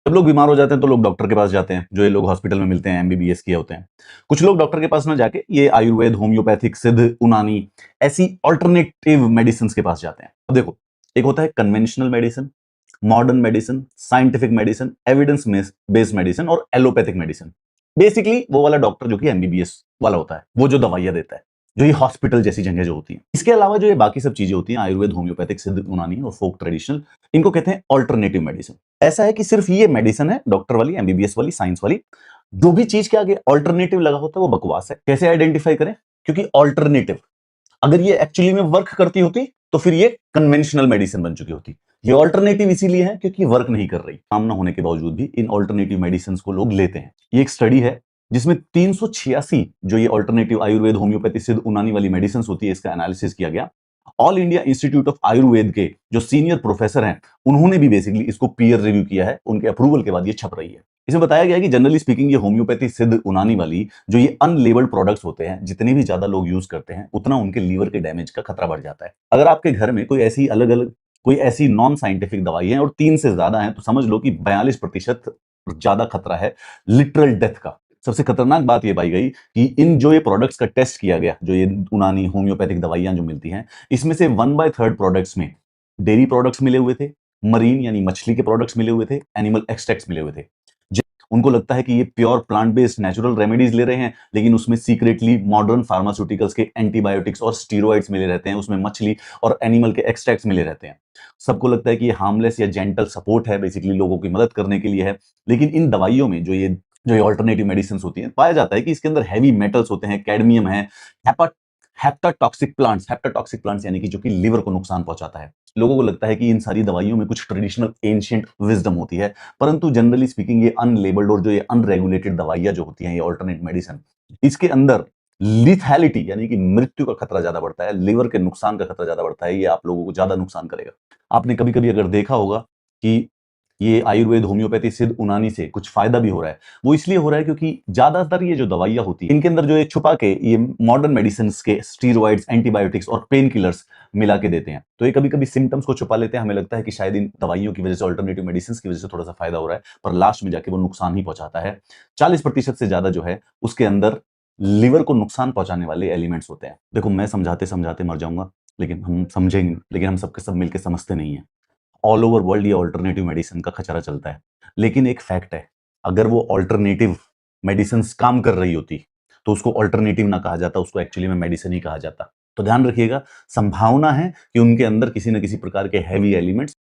जब लोग बीमार हो जाते हैं तो लोग डॉक्टर के पास जाते हैं, जो ये लोग हॉस्पिटल में मिलते हैं, एमबीबीएस किए होते हैं। कुछ लोग डॉक्टर के पास ना जाके ये आयुर्वेद, होम्योपैथिक, सिद्ध, यूनानी ऐसी अल्टरनेटिव मेडिसिन के पास जाते हैं। अब देखो, एक होता है conventional medicine, modern medicine, scientific medicine, evidence based medicine और एलोपैथिक मेडिसिन। बेसिकली वो वाला डॉक्टर जो कि एमबीबीएस वाला होता है, वो जो दवाइयां देता है, जो ये हॉस्पिटल जैसी जगह जो होती है। इसके अलावा जो ये बाकी सब चीजें होती हैं, आयुर्वेद, होम्योपैथिक, सिद्ध, यूनानी और फोक ट्रेडिशनल, इनको कहते हैं ऑल्टरनेटिव मेडिसिन। ऐसा है कि सिर्फ ये मेडिसिन है, डॉक्टर वाली, एमबीबीएस वाली, साइंस वाली। जो भी चीज के आगे ऑल्टरनेटिव लगा होता है वो बकवास है। कैसे आइडेंटिफाई करें? क्योंकि ऑल्टरनेटिव, अगर ये एक्चुअली में वर्क करती होती तो फिर ये कन्वेंशनल मेडिसिन बन चुकी होती। ये ऑल्टरनेटिव इसीलिए है क्योंकि वर्क नहीं कर रही। काम ना होने के बावजूद भी इन ऑल्टरनेटिव मेडिसिन को लोग लेते हैं। ये एक स्टडी है जिसमें 386 जो ये ऑल्टरनेटिव आयुर्वेद, होम्योपैथी, सिद्ध, यूनानी वाली मेडिसिन होती है, इसका एनालिसिस किया गया। All India institute of Ayurveda के जो सीनियर प्रोफेसर हैं, उन्होंने भी बेसिकली इसको पीयर रिव्यू किया है। उनके अप्रूवल के बाद ये छप रही है। इसमें बताया गया है कि जनरली स्पीकिंग ये होम्योपैथी, सिद्ध, यूनानी वाली जो ये अनलेबल्ड प्रोडक्ट्स होते हैं, जितने भी ज्यादा लोग यूज करते हैं उतना उनके लीवर के डैमेज का खतरा बढ़ जाता है। अगर आपके घर में कोई ऐसी अलग अलग कोई ऐसी नॉन साइंटिफिक दवाई है और 3 से ज्यादा है, तो समझ लो कि 42% ज्यादा खतरा है लिटरल डेथ का। सबसे खतरनाक बात ये पाई गई कि इन जो ये प्रोडक्ट्स का टेस्ट किया गया, जो ये यूनानी होम्योपैथिक दवाइयां जो मिलती हैं, इसमें से 1/3 प्रोडक्ट्स में डेयरी प्रोडक्ट्स मिले हुए थे, मरीन यानी मछली के प्रोडक्ट्स मिले हुए थे, एनिमल एक्सट्रैक्ट्स मिले हुए थे। उनको लगता है कि ये pure plant based natural remedies ले रहे हैं, लेकिन उसमें सीक्रेटली मॉडर्न फार्मास्यूटिकल्स के एंटीबायोटिक्स और स्टीरॉइड्स मिले रहते हैं, उसमें मछली और एनिमल के एक्सट्रैक्ट्स मिले रहते हैं। सबको लगता है कि ये हार्मलेस या जेंटल सपोर्ट है, बेसिकली लोगों की मदद करने के लिए है। लेकिन इन दवाइयों में जो ये ऑल्टरनेटिव मेडिसिन होती हैं, पाया जाता है कि इसके अंदर हैवी मेटल्स होते हैं, कैडमियम है, हेप्टाटॉक्सिक प्लांट्स यानी कि जो कि लिवर को नुकसान पहुंचाता है। लोगों को लगता है कि इन सारी दवाइयों में कुछ ट्रेडिशनल एंशिएंट विजडम होती है, परंतु जनरली स्पीकिंग ये अनलेबल्ड और जो ये अनरेगुलेटेड दवाइयां जो होती हैं, ये ऑल्टरनेट मेडिसिन, इसके अंदर लिथैलिटी यानी कि मृत्यु का खतरा ज्यादा बढ़ता है, लिवर के नुकसान का खतरा ज्यादा बढ़ता है। ये आप लोगों को ज्यादा नुकसान करेगा। आपने कभी कभी अगर देखा होगा कि ये आयुर्वेद, होम्योपैथी, सिद्ध, यूनानी से कुछ फायदा भी हो रहा है, वो इसलिए हो रहा है क्योंकि ज्यादातर ये जो दवाइयां होती है, इनके अंदर जो ये छुपा के ये मॉडर्न मेडिसिन के स्टीरॉइड्स, एंटीबायोटिक्स और पेन किलर्स मिला के देते हैं। तो ये कभी कभी सिम्टम्स को छुपा लेते हैं। हमें लगता है कि शायद इन दवाइयों की वजह से, ऑल्टरनेटिव मेडिसिन की वजह से थोड़ा सा फायदा हो रहा है, पर लास्ट में जाके वो नुकसान ही पहुंचाता है। 40% से ज्यादा जो है उसके अंदर लिवर को नुकसान पहुंचाने वाले एलिमेंट्स होते हैं। देखो, मैं समझाते समझाते मर जाऊंगा, लेकिन हम समझेंगे, लेकिन हम सबके सब मिलकर समझते नहीं है। ऑल ओवर वर्ल्ड ये ऑल्टरनेटिव मेडिसिन का खचरा चलता है। लेकिन एक फैक्ट है, अगर वो ऑल्टरनेटिव मेडिसिन काम कर रही होती तो उसको ऑल्टरनेटिव ना कहा जाता, उसको एक्चुअली में मेडिसिन ही कहा जाता। तो ध्यान रखिएगा, संभावना है कि उनके अंदर किसी न किसी प्रकार के हैवी एलिमेंट्स